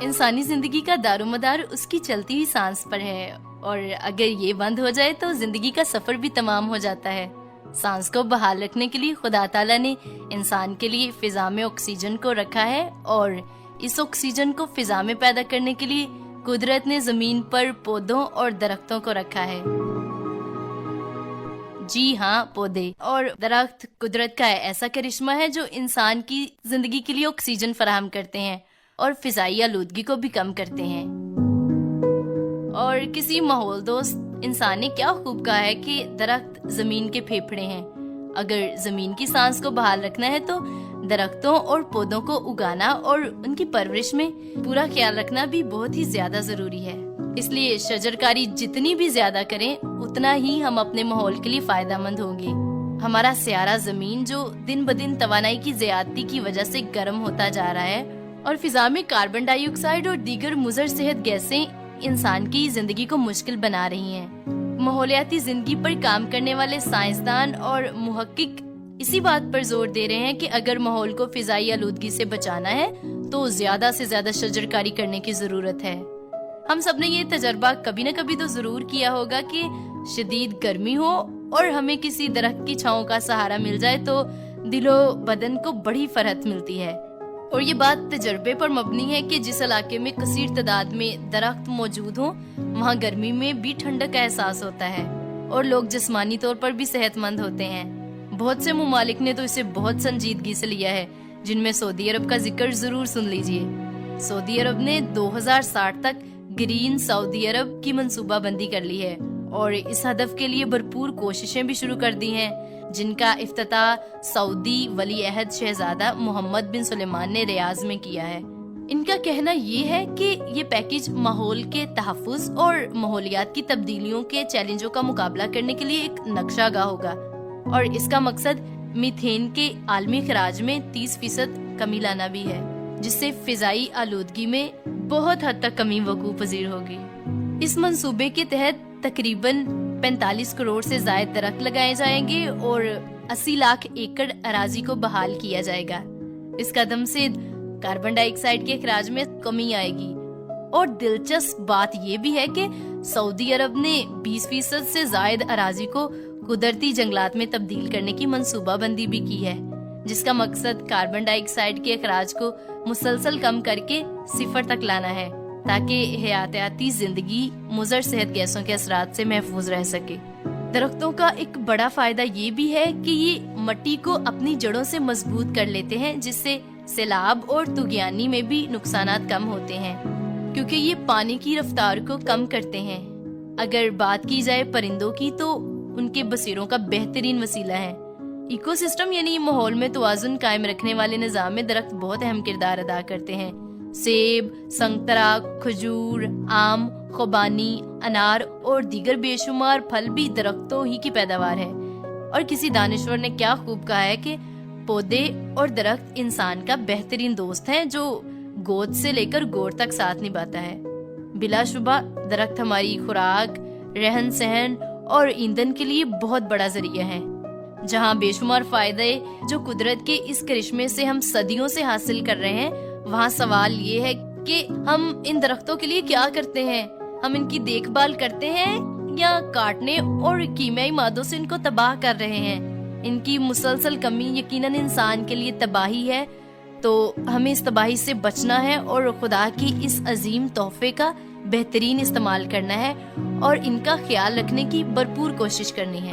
इंसानी जिंदगी का दारोमदार उसकी चलती हुई सांस पर है, और अगर ये बंद हो जाए तो जिंदगी का सफर भी तमाम हो जाता है। सांस को बहाल रखने के लिए खुदा ताला ने इंसान के लिए फिजा में ऑक्सीजन को रखा है, और इस ऑक्सीजन को फिजा में पैदा करने के लिए कुदरत ने जमीन पर पौधों और दरख्तों को रखा है। जी हाँ, पौधे और दरख्त कुदरत का ऐसा करिश्मा है जो इंसान की जिंदगी के लिए ऑक्सीजन फराहम करते हैं और फिजाई आलूदगी को भी कम करते हैं। और किसी माहौल दोस्त इंसान ने क्या खूब कहा है कि दरख्त जमीन के फेफड़े हैं। अगर जमीन की सांस को बहाल रखना है तो दरख्तों और पौधों को उगाना और उनकी परवरिश में पूरा ख्याल रखना भी बहुत ही ज्यादा जरूरी है। इसलिए शजरकारी जितनी भी ज्यादा करें उतना ही हम अपने माहौल के लिए फायदेमंद होंगे। हमारा सियारा जमीन जो दिन ब दिन तवानाई की ज्यादती की वजह से गर्म होता जा रहा है और फिजा में कार्बन डाइऑक्साइड और दीगर मुज़र सेहत गैसें इंसान की जिंदगी को मुश्किल बना रही हैं। माहौलियाती जिंदगी पर काम करने वाले साइंसदान और मुहक्किक इसी बात पर जोर दे रहे हैं कि अगर माहौल को फिजाई आलूदगी से बचाना है तो ज्यादा से ज्यादा शजरकारी करने की जरूरत है। हम सब ने ये तजर्बा कभी न कभी तो जरूर किया होगा कि शदीद गर्मी हो और हमें किसी दरख्त की छांव का सहारा मिल जाए तो दिलो बदन को बड़ी फरहत मिलती है। और ये बात तजर्बे पर मबनी है कि जिस इलाके में कसीर तादाद में दरख्त मौजूद हो वहाँ गर्मी में भी ठंडक का एहसास होता है और लोग जिस्मानी तौर पर भी सेहतमंद होते हैं। बहुत से मुमालिक ने तो इसे बहुत संजीदगी से लिया है, जिनमें सऊदी अरब का जिक्र जरूर सुन लीजिए। सऊदी अरब ने 2060 तक ग्रीन सऊदी अरब की मंसूबाबंदी कर ली है और इस हदफ के लिए भरपूर कोशिशें भी शुरू कर दी हैं, जिनका इफ्तिताह सऊदी वली अहद शहजादा मोहम्मद बिन सुलेमान ने रियाज में किया है। इनका कहना ये है कि ये पैकेज माहौल के तहफ़्फ़ुज़ और माहौलियात की तब्दीलियों के चैलेंजों का मुकाबला करने के लिए एक नक्शागाह होगा और इसका मकसद मीथेन के आलमी खराज में 30% कमी लाना भी है, जिससे फिजाई आलूदगी में बहुत हद तक कमी वकूअ पजीर होगी। इस मंसूबे के तहत तकरीबन 45 करोड़ से ज्यादा दरख्त लगाए जाएंगे और 80 लाख एकड़ अराजी को बहाल किया जाएगा। इस कदम से कार्बन डाइऑक्साइड के अखराज में कमी आएगी। और दिलचस्प बात यह भी है कि सऊदी अरब ने 20% से ज्यादा अराजी को कुदरती जंगलात में तब्दील करने की मंसूबाबंदी भी की है, जिसका मकसद कार्बन डाइऑक्साइड के अखराज को मुसलसल कम करके 0 तक लाना है, ताकि हयातियाती जिंदगी मुज़र सेहत गैसों के असरात से महफूज रह सके। दरख्तों का एक बड़ा फायदा ये भी है कि ये मिट्टी को अपनी जड़ों से मजबूत कर लेते हैं, जिससे सैलाब और तुगयानी में भी नुकसानात कम होते हैं, क्योंकि ये पानी की रफ्तार को कम करते हैं। अगर बात की जाए परिंदों की तो उनके बसेरों का बेहतरीन वसीला है। इकोसिस्टम यानी माहौल में तवाज़ुन कायम रखने वाले निज़ाम में दरख्त बहुत अहम किरदार अदा करते हैं। सेब, संतरा, खजूर, आम, खुबानी, अनार और दीगर बेशुमार फल भी दरख्तों ही की पैदावार है। और किसी दानिश्वर ने क्या खूब कहा है कि पौधे और दरख्त इंसान का बेहतरीन दोस्त हैं, जो गोद से लेकर गोर तक साथ निभाता है। बिलाशुबा दरख्त हमारी खुराक, रहन सहन और ईंधन के लिए बहुत बड़ा जरिया है। जहाँ बेशुमार फायदे जो कुदरत के इस करिश्मे से हम सदियों से हासिल कर रहे हैं, वहाँ सवाल ये है कि हम इन दरख्तों के लिए क्या करते हैं। हम इनकी देखभाल करते हैं या काटने और कीमियाई मादों से इनको तबाह कर रहे हैं। इनकी मुसलसल कमी यकीनन इंसान के लिए तबाही है, तो हमें इस तबाही से बचना है और खुदा की इस अजीम तोहफे का बेहतरीन इस्तेमाल करना है और इनका ख्याल रखने की भरपूर कोशिश करनी है।